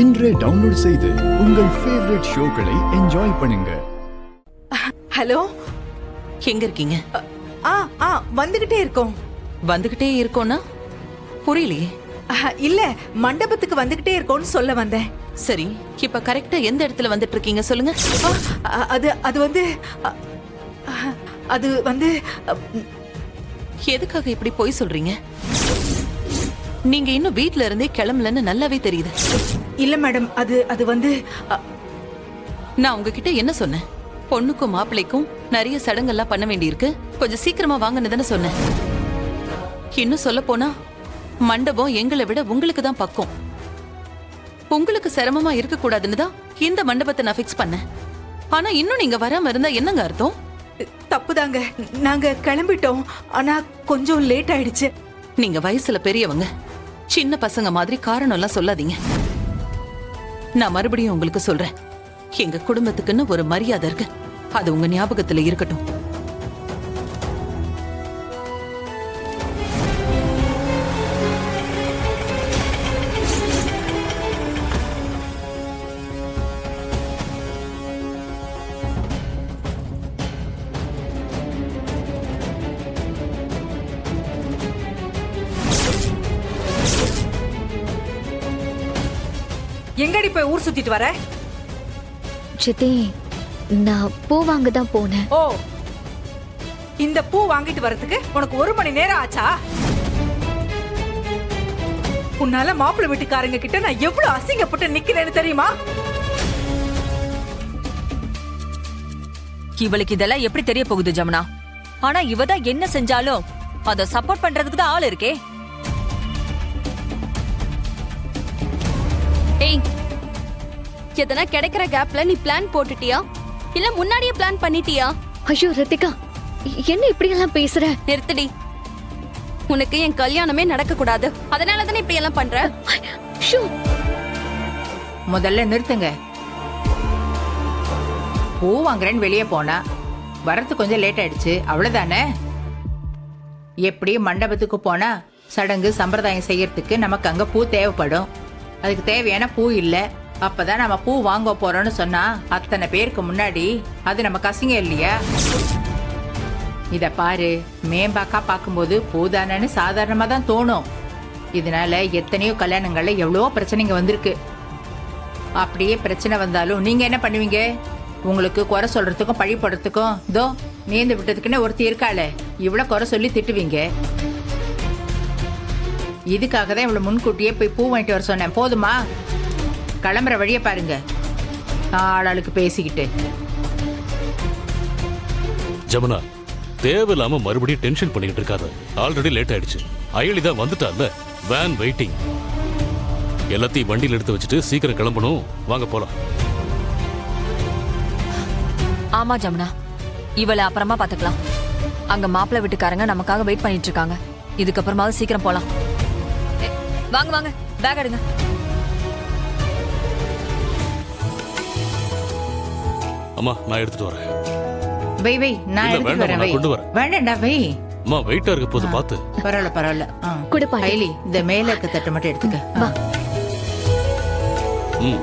இன்றே டவுன்லோட் செய்து உங்கள் ஃபேவரட் ஷோக்களை என்ஜாய் பண்ணுங்க. ஹலோ, எங்க இருக்கீங்க? வந்துகிட்டே இருக்கோம். வந்துகிட்டே இருக்கோம்னா புரியலையே. இல்ல, மண்டபத்துக்கு வந்துகிட்டே இருக்கோம்னு சொல்ல வந்தேன். சரி, இப்ப கரெக்டா எந்த இடத்துல வந்துட்டு இருக்கீங்க சொல்லுங்க. அது வந்து எதுக்காக இப்படி போய் சொல்றீங்க? நீங்க இன்னும் வீட்ல இருந்தே கிளம்பலன்னு நல்லாவே தெரியுது. இல்ல மேடம், அது வந்து நான் உங்ககிட்ட என்ன சொன்னேன்? பொண்ணுக்கும் மாப்பிள்ளைக்கும் நிறைய சடங்கெல்லாம் பண்ண வேண்டியிருக்கு, கொஞ்சம் சீக்கிரமா வாங்கன்னு தானே சொன்னேன். இன்னும் சொல்ல போனா மண்டபம் எங்களை விட உங்களுக்கு தான் பக்கம். உங்களுக்கு சிரமமா இருக்க கூடாதுன்னு தான் இந்த மண்டபத்தை நான் ஃபிக்ஸ் பண்ணேன். ஆனா இன்னும் நீங்க வராம இருந்தா என்னங்க அர்த்தம்? தப்புதாங்க, நாங்க கிளம்பிட்டோம். ஆனா கொஞ்சம் லேட் ஆயிடுச்சு. நீங்க வயசுல பெரியவங்க, சின்ன பசங்க மாதிரி காரணம் எல்லாம் சொல்லாதீங்க. நான் மறுபடியும் உங்களுக்கு சொல்றேன், எங்க குடும்பத்துக்குன்னு ஒரு மரியாதை இருக்கு, அது உங்க ஞாபகத்துல இருக்கட்டும். எங்கடி போய் ஊர் சுத்திட்டு வர? சித்தி, நான் பூ வாங்க தான் போனேன். ஓ, இந்த பூ வாங்கிட்டு வரதுக்கு உனக்கு 1 மணி நேரம் ஆச்சா? உன்னால மாப்பிள்ளை வீட்டுக்காரங்க கிட்ட நான் எவ்வளவு அசிங்கப்பட்டு நிக்கிறேன்னு தெரியுமா? இவளுக்கு இதெல்லாம் எப்படி தெரிய போகுது ஜமுனா? ஆனா இவ தான் என்ன செஞ்சாலும் அத சப்போர்ட் பண்றதுக்கு தான் ஆள் இருக்கே. ஏய், எதனா கிடைக்கிற கேப்ல நீ பிளான் போட்டுட்டியா இல்ல முன்னாடியே பிளான் பண்ணிட்டியா? ஐயோ ரித்திகா, என்ன இப்படி எல்லாம் பேசுற? நிறுத்தடி. உனக்கு என் கல்யாணமே நடக்க கூடாது, அதனால தானே இப்படி எல்லாம் பண்ற. ஷோ, முதல்ல நிறுத்துங்க. பூ வாங்குறேன்னு வெளியே போனா வரது கொஞ்சம் லேட் ஆயிடுச்சு, அவ்வளவுதானே. எப்படி மண்டபத்துக்கு போனா சடங்கு சம்பிரதாயம் செய்யறதுக்கு நமக்கு அங்க பூ தேவைப்படும். அதுக்கு தேவையான பூ இல்ல, அப்பதான் நம்ம பூ வாங்க போறோம்னு சொன்னா அத்தனை பேருக்கு முன்னாடி அது நமக்கு அசிங்கம் இல்லையா? இத பாரு, மேம்பாக்கா பார்க்கும்போது பூதானன்னு சாதாரணமா தான் தோணும். இதனால எத்தனையோ கல்யாணங்கள்ல எவ்வளவோ பிரச்சனைங்க வந்திருக்கு. அப்படியே பிரச்சனை வந்தாலும் நீங்க என்ன பண்ணுவீங்க? உங்களுக்கு குறை சொல்றதுக்கும் பழி போடுறதுக்கும் இதோ நேர்ந்து விட்டதுக்குன்னு ஒருத்தி இருக்காளே, இவ்வளவு குறை சொல்லி திட்டுவீங்க. இதுக்காக தான் இவ்வளவு முன்கூட்டியே போய் பூ வாங்கிட்டு வர சொன்னேன். போதுமா? கிளம்புற வழிய பாருங்க, ஆளாளுக்கு பேசிக்கிட்டு. ஜமுனா, தேவையில்லாம மறுபடியும் டென்ஷன் பண்ணிக்கிட்டு இருக்காத. ஆல்ரெடி லேட் ஆயிடுச்சு. அயலிதான் வந்துட்டால, வேன் வெயிட்டிங். எல்லாத்தையும் வண்டியில் எடுத்து வச்சுட்டு சீக்கிரம் கிளம்பணும். வாங்க போலாம். ஆமா ஜமுனா, இவளை அப்புறமா பாத்துக்கலாம். அங்க மாப்பிள்ளை வீட்டுக்காரங்க நமக்காக வெயிட் பண்ணிட்டு இருக்காங்க. இதுக்கப்புறமாவது சீக்கிரம் போலாம். வாங்க வாங்க, பேக் எடுங்க. அம்மா, நான் எடுத்துட்டு வரேன். வை வை, நான் எடுத்துட்டு வரேன். வை, வேண்டாம்டா வை. அம்மா வெயிட்டா இருக்க போது பாத்து. பரவாயில்ல பரவாயில்ல. குடு பாட்டி. கைலி, இந்த மேல இருக்க தட்டு மட்டும் எடுத்துக்க. வா. ம்